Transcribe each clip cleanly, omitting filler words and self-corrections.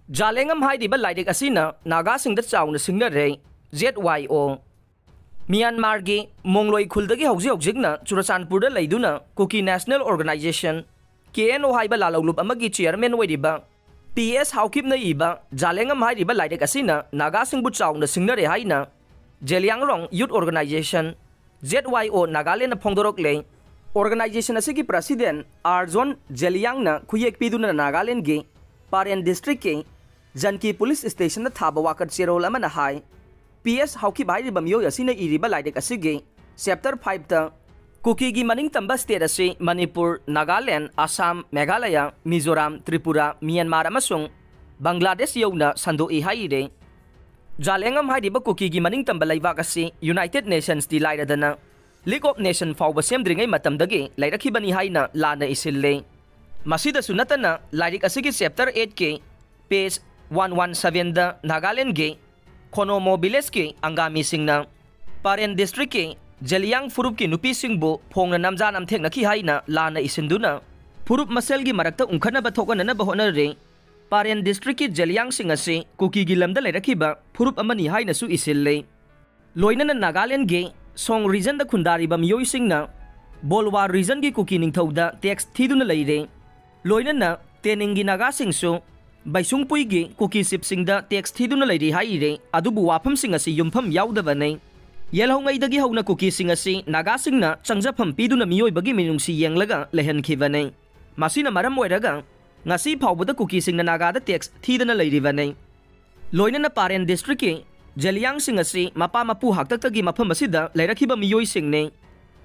Jalengam hairiba lairek asina nagasingda chauna singnare ZYO Myanmar gi Mongloi khuldagi hauji Churachandpurda leiduna Kuki National Organization KNO haiba lalawlup amagi chairman oiriba PS Haukipna iba Jalengam hairiba lairek asina nagasingbu chauna singnare haina Jeliangrong Youth Organization ZYO Nagaland phongdorok le organization asigi president Arjun Jeliang na khuyek piduna Nagaland gi Paren district ke Janki police station na thaba wakat cherol amana hai PS hauki bhai bamyo asina iriba laidek asigi chapter 5 ta Kuki gi maning tamba state ase Manipur, Nagaland, Assam, Meghalaya, Mizoram, Tripura, Myanmar amasung Bangladesh yauna sandoi haire Jalengam hairiba Kuki gi maning tamba laibak ase United Nations di lairadana League of Nations fawba semdringai matamdagi lairakhibani haina lana isille Masida sunatana lairik asigi chapter 8 ke page 117 da Nagaland ge Konomo village ke angami singna Paren district ke Jeliang furup ki nupi singbo phongna namja nam thekna ki haina lana isinduna furup masel gi marakta ungkhana ba thokana na bahona re Paren district ki Jeliang sing ase Kuki gi lamda lairakhiba furup amani haina su isille loina na Nagaland ge Song region da khundari ba miyoi singna Bolwa region gi Kuki ningthauda text thiduna leire loina na teningi naga singsu Baisung puigi Kuki sip singda text thiduna leiri haire adubu wafam singasi yumpham yaudabane yelhongai dagi hauna Kuki singasi naga singna changjafam piduna miyoi bagi minungsi yenglaga lehan khibane masina maram oiraga ngasi phawbada Kuki singna naga da text thidana leiri bane loina na Paren district ke Jeliang singasi mapa mapu haktaktagi mafam asida leirakhiba miyoi singne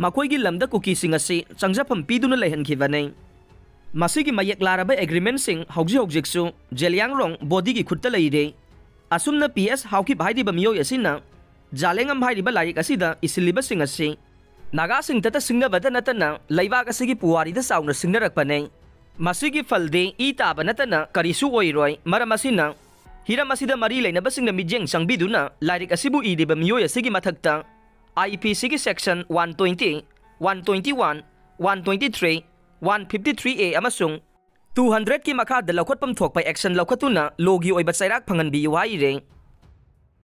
makoigi lamda Kuki singasi changjafam piduna lehan khibane Masigi mayek laraba agreement sing hauji Jeliangrong body gi khutta leire asumna PS hauki bhaidi ba miyo yasina Jalengam bhaidi lairik asida isiliba sing ase naga sing tata singna bada natana laiba kasigi puwari da sauna singnarakpane masigi falde ita banatana karisu oiroi maramasina hira masida mari leina basingna mijeng sangbiduna lairik asibu idiba miyo yasigi mathakta IPC gi section 120 121 123 153A amasung 200 ki makha da lakhotpam thokpai action lakhotuna logi oiba chairak phangan bi haire